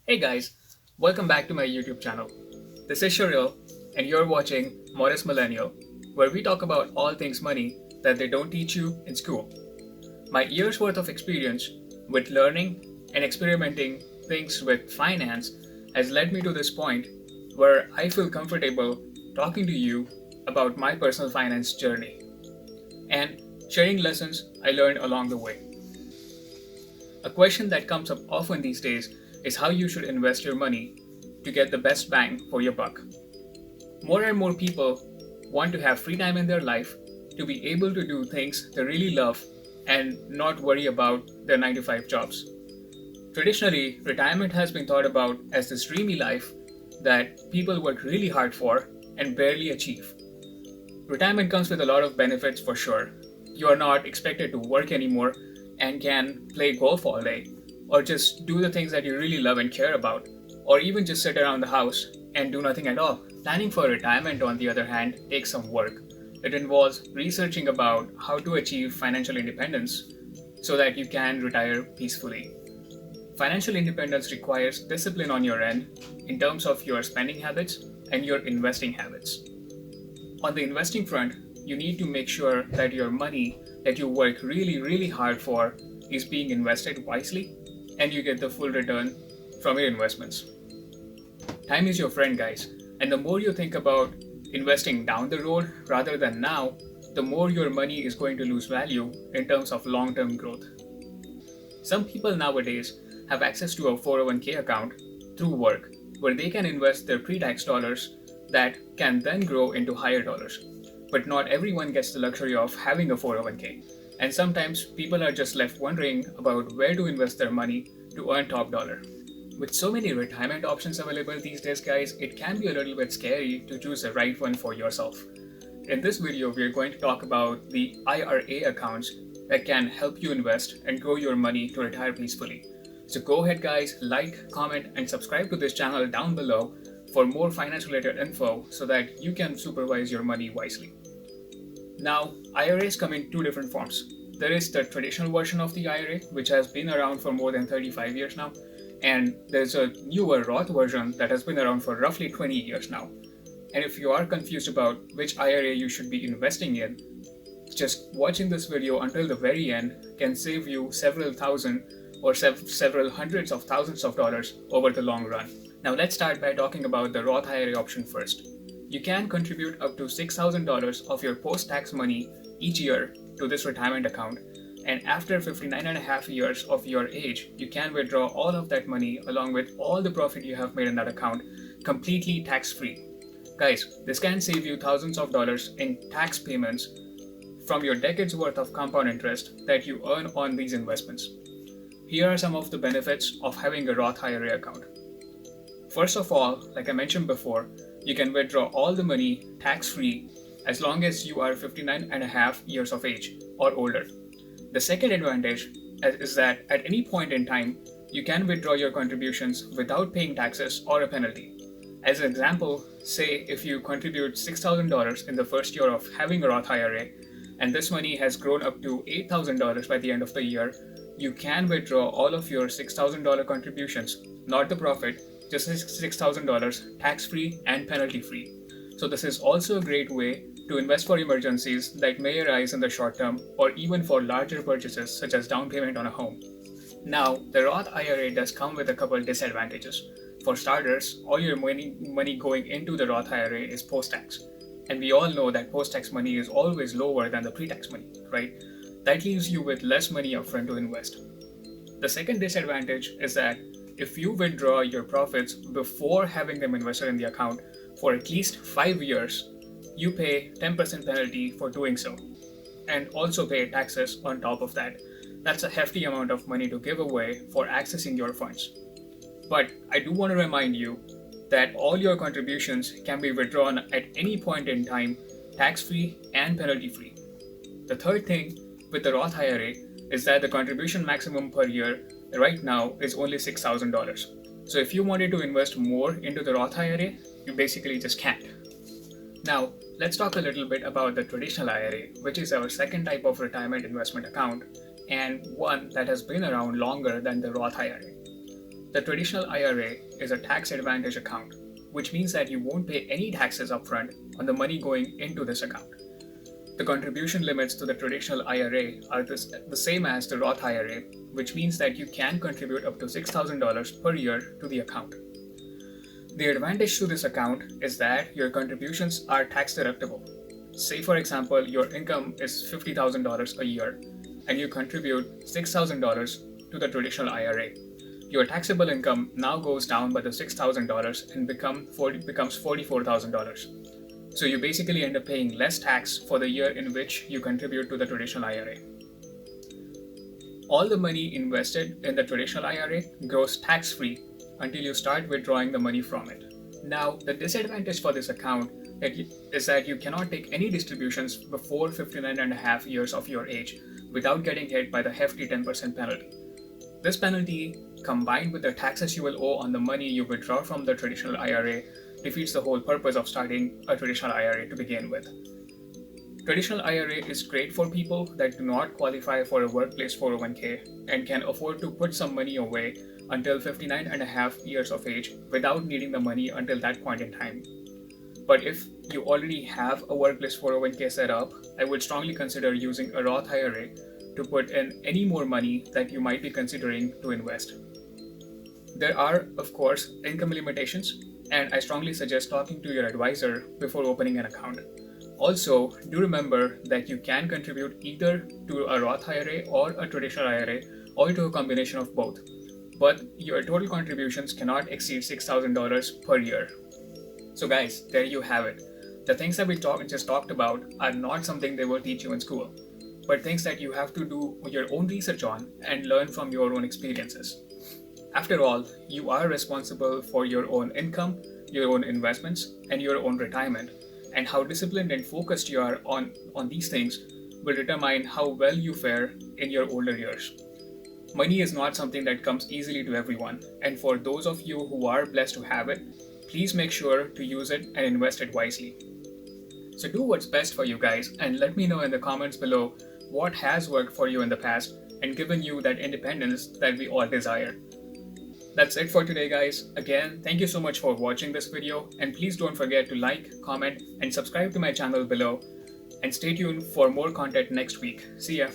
Hey guys, welcome back to my YouTube channel. This is Sharil, and you're watching Millennial, where we talk about all things money that they don't teach you in school. My years worth of experience with learning and experimenting things with finance has led me to this point where I feel comfortable talking to you about my personal finance journey and sharing lessons I learned along the way. A question that comes up often these days is how you should invest your money to get the best bang for your buck. More and more people want to have free time in their life to be able to do things they really love and not worry about their 9 to 5 jobs. Traditionally, retirement has been thought about as this dreamy life that people work really hard for and barely achieve. Retirement comes with a lot of benefits for sure. You are not expected to work anymore and can play golf all day, or just do the things that you really love and care about, or even just sit around the house and do nothing at all. Planning for retirement, on the other hand, takes some work. It involves researching about how to achieve financial independence so that you can retire peacefully. Financial independence requires discipline on your end in terms of your spending habits and your investing habits. On the investing front, you need to make sure that your money that you work really hard for is being invested wisely and you get the full return from your investments. Time is your friend, guys, and the more you think about investing down the road rather than now, the more your money is going to lose value in terms of long term growth. Some people nowadays have access to a 401k account through work where they can invest their pre tax dollars that can then grow into higher dollars. But not everyone gets the luxury of having a 401k. And sometimes people are just left wondering about where to invest their money to earn top dollar. With so many retirement options available these days, guys, it can be a little bit scary to choose the right one for yourself. In this video, we are going to talk about the IRA accounts that can help you invest and grow your money to retire peacefully. So go ahead, guys, like, comment, and subscribe to this channel down below for more finance related info so that you can supervise your money wisely. Now, IRAs come in two different forms. There is the traditional version of the IRA, which has been around for more than 35 years now, and there's a newer Roth version that has been around for roughly 20 years now. And if you are confused about which IRA you should be investing in, just watching this video until the very end can save you several thousand or several hundreds of thousands of dollars over the long run. Now let's start by talking about the Roth IRA option first. You can contribute up to $6,000 of your post-tax money each year to this retirement account, and after 59 and a half years of your age, you can withdraw all of that money along with all the profit you have made in that account completely tax-free. Guys, this can save you thousands of dollars in tax payments from your decades worth of compound interest that you earn on these investments. Here are some of the benefits of having a Roth IRA account. First of all, like I mentioned before, you can withdraw all the money tax-free as long as you are 59 and a half years of age or older. The second advantage is that at any point in time, you can withdraw your contributions without paying taxes or a penalty. As an example, say if you contribute $6,000 in the first year of having a Roth IRA, and this money has grown up to $8,000 by the end of the year, you can withdraw all of your $6,000 contributions, not the profit, just $6,000 tax-free and penalty-free. So this is also a great way to invest for emergencies that may arise in the short term or even for larger purchases such as down payment on a home. Now, the Roth IRA does come with a couple disadvantages. For starters, all your money going into the Roth IRA is post-tax. And we all know that post-tax money is always lower than the pre-tax money, right? That leaves you with less money upfront to invest. The second disadvantage is that if you withdraw your profits before having them invested in the account for at least 5 years, you pay 10% penalty for doing so, and also pay taxes on top of that. That's a hefty amount of money to give away for accessing your funds. But I do want to remind you that all your contributions can be withdrawn at any point in time, tax-free and penalty-free. The third thing with the Roth IRA is that the contribution maximum per year right now is only $6,000. So if you wanted to invest more into the Roth IRA, you basically just can't. Now, let's talk a little bit about the traditional IRA, which is our second type of retirement investment account and one that has been around longer than the Roth IRA. The traditional IRA is a tax advantage account, which means that you won't pay any taxes upfront on the money going into this account. The contribution limits to the traditional IRA are the same as the Roth IRA, which means that you can contribute up to $6,000 per year to the account. The advantage to this account is that your contributions are tax deductible. Say, for example, your income is $50,000 a year and you contribute $6,000 to the traditional IRA. Your taxable income now goes down by the $6,000 and becomes $44,000. So you basically end up paying less tax for the year in which you contribute to the traditional IRA. All the money invested in the traditional IRA goes tax-free until you start withdrawing the money from it. Now, the disadvantage for this account is that you cannot take any distributions before 59.5 years of your age without getting hit by the hefty 10% penalty. This penalty, combined with the taxes you will owe on the money you withdraw from the traditional IRA, defeats the whole purpose of starting a traditional IRA to begin with. Traditional IRA is great for people that do not qualify for a workplace 401k and can afford to put some money away until 59.5 years of age without needing the money until that point in time. But if you already have a workplace 401k set up, I would strongly consider using a Roth IRA to put in any more money that you might be considering to invest. There are, of course, income limitations, and I strongly suggest talking to your advisor before opening an account. Also, do remember that you can contribute either to a Roth IRA or a traditional IRA or to a combination of both, but your total contributions cannot exceed $6,000 per year. So guys, there you have it. The things that we just talked about are not something they will teach you in school, but things that you have to do your own research on and learn from your own experiences. After all, you are responsible for your own income, your own investments, and your own retirement, and how disciplined and focused you are on these things will determine how well you fare in your older years. Money is not something that comes easily to everyone, and for those of you who are blessed to have it, please make sure to use it and invest it wisely. So do what's best for you guys, and let me know in the comments below what has worked for you in the past and given you that independence that we all desire. That's it for today, guys. Again, thank you so much for watching this video, and please don't forget to like, comment, and subscribe to my channel below, and stay tuned for more content next week. See ya!